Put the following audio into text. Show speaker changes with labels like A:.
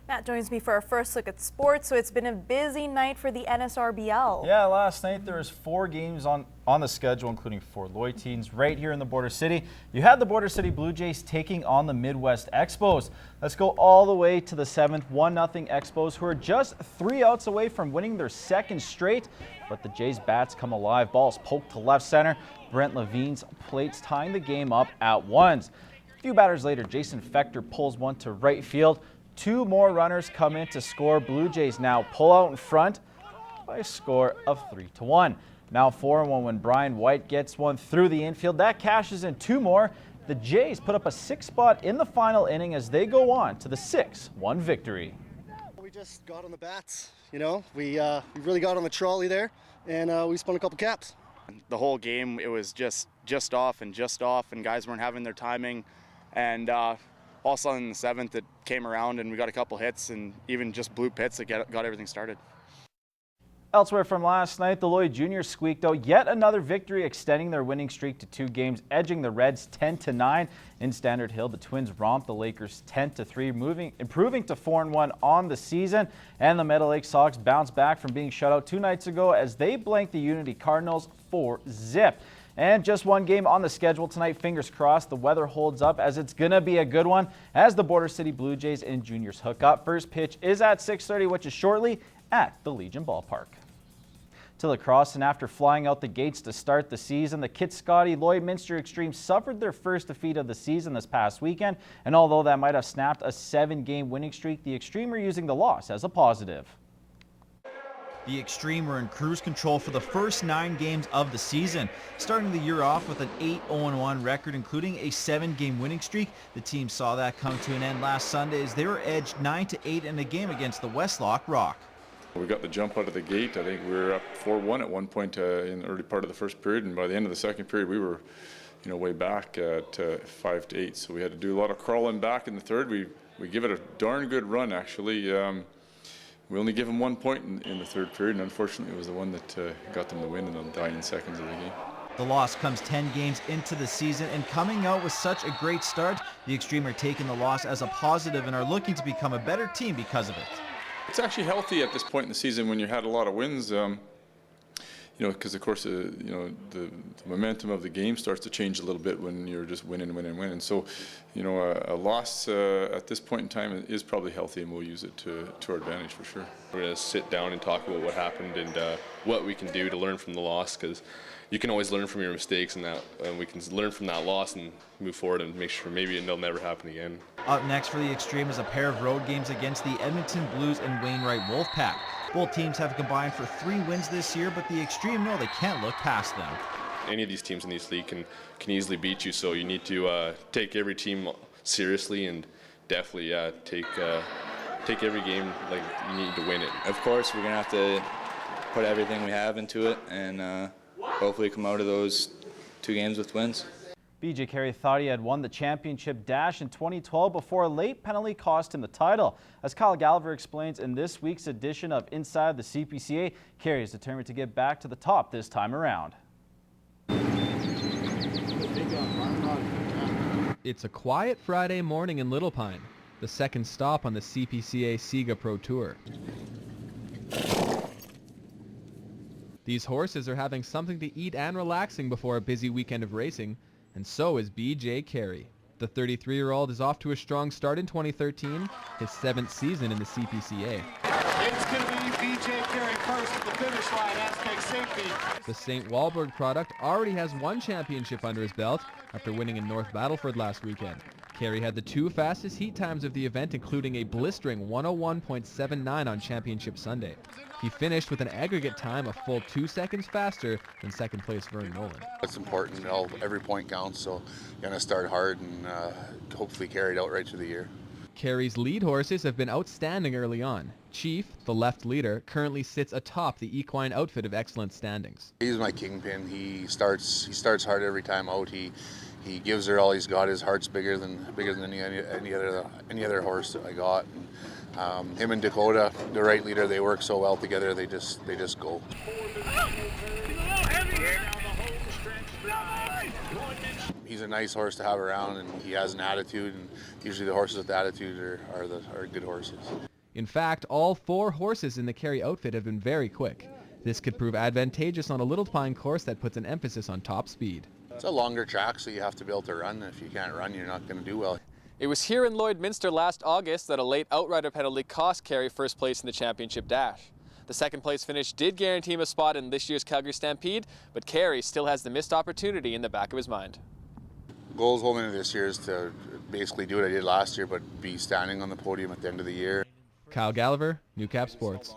A: Matt joins me for our first look at sports. So it's been a busy night for the NSRBL.
B: Yeah, last night there was 4 games on the schedule, including 4 Lloyd teams right here in the Border City. You had the Border City Blue Jays taking on the Midwest Expos. Let's go all the way to the 7th, 1-0 Expos, who are just 3 outs away from winning their 2nd straight. But the Jays bats come alive. Balls poked to left center. Brent Levine's plates tying the game up at 1s. A few batters later, Jason Fector pulls one to right field. 2 more runners come in to score. Blue Jays now pull out in front by a score of 3-1. Now 4-1 when Brian White gets one through the infield. That cashes in 2 more. The Jays put up a 6th spot in the final inning as they go on to the 6-1 victory.
C: We just got on the bats, you know. We really got on the trolley there, and we spun a couple caps.
D: The whole game, it was just off, and guys weren't having their timing, and all of a sudden in the 7th it came around and we got a couple hits and even just blue pits that got everything started.
B: Elsewhere from last night, the Lloyd Juniors squeaked out yet another victory, extending their winning streak to 2 games, edging the Reds 10-9. In Standard Hill, the Twins romped the Lakers 10-3, improving to 4-1 on the season. And the Meadow Lake Sox bounced back from being shut out 2 nights ago as they blanked the Unity Cardinals 4-0. And just 1 game on the schedule tonight. Fingers crossed the weather holds up, as it's going to be a good one as the Border City Blue Jays and Juniors hook up. First pitch is at 6:30, which is shortly at the Legion Ballpark. To lacrosse, and after flying out the gates to start the season, the Kitscotty Lloydminster Xtreme suffered their first defeat of the season this past weekend. And although that might have snapped a 7-game winning streak, the Xtreme are using the loss as a positive. The Xtreme were in cruise control for the first 9 games of the season, starting the year off with an 8-0-1 record, including a 7-game winning streak. The team saw that come to an end last Sunday as they were edged 9-8 in a game against the Westlock Rock.
E: We got the jump out of the gate. I think we were up 4-1 at one point in the early part of the first period, and by the end of the second period we were, way back at 5-8. So we had to do a lot of crawling back in the third. We give it a darn good run, actually. We only give them 1 point in the third period, and unfortunately it was the one that got them the win in the dying seconds of the game.
B: The loss comes 10 games into the season, and coming out with such a great start, the Xtreme are taking the loss as a positive and are looking to become a better team because of it.
E: It's actually healthy at this point in the season when you had a lot of wins, because of course, the momentum of the game starts to change a little bit when you're just winning. So, a loss at this point in time is probably healthy, and we'll use it to our advantage for sure.
F: We're going to sit down and talk about what happened and what we can do to learn from the loss, because you can always learn from your mistakes, and we can learn from that loss and move forward and make sure maybe it'll never happen again.
B: Up next for the Xtreme is a pair of road games against the Edmonton Blues and Wainwright Wolfpack. Both teams have combined for 3 wins this year, but the Xtreme know they can't look past them.
F: Any of these teams in this league can easily beat you, so you need to take every team seriously and definitely take every game like you need to win it.
G: Of course, we're going to have to put everything we have into it and hopefully come out of those 2 games with wins.
B: BJ Carey thought he had won the championship dash in 2012 before a late penalty cost him the title. As Kyle Gallagher explains in this week's edition of Inside the CPCA, Carey is determined to get back to the top this time around.
H: It's a quiet Friday morning in Little Pine, the 2nd stop on the CPCA Sega Pro Tour. These horses are having something to eat and relaxing before a busy weekend of racing, and so is BJ Carey. The 33-year-old is off to a strong start in 2013, his 7th season in the CPCA.
I: It's going to be BJ Carey first at the finish line, aspect safety.
H: The St. Walburg product already has 1 championship under his belt after winning in North Battleford last weekend. Carey had the 2 fastest heat times of the event, including a blistering 101.79 on Championship Sunday. He finished with an aggregate time a full 2 seconds faster than 2nd place Vern Nolan.
J: It's important, every point counts, so you're going to start hard and hopefully carry it out right through the year.
H: Carey's lead horses have been outstanding early on. Chief, the left leader, currently sits atop the equine outfit of excellent standings.
J: He's my kingpin. He starts hard every time out. He gives it all he's got. His heart's bigger than any other horse that I got. And, him and Dakota, the right leader, they work so well together. They just go. He's a nice horse to have around, and he has an attitude. And usually the horses with attitude are good horses.
H: In fact, all 4 horses in the Carey outfit have been very quick. This could prove advantageous on a Little Pine course that puts an emphasis on top speed.
J: It's a longer track, so you have to be able to run. If you can't run, you're not going to do well.
K: It was here in Lloydminster last August that a late outrider penalty cost Carey first place in the championship dash. The second place finish did guarantee him a spot in this year's Calgary Stampede, but Carey still has the missed opportunity in the back of his mind.
J: Goals holding into this year is to basically do what I did last year, but be standing on the podium at the end of the year.
H: Kyle Gallagher, Newcap Sports.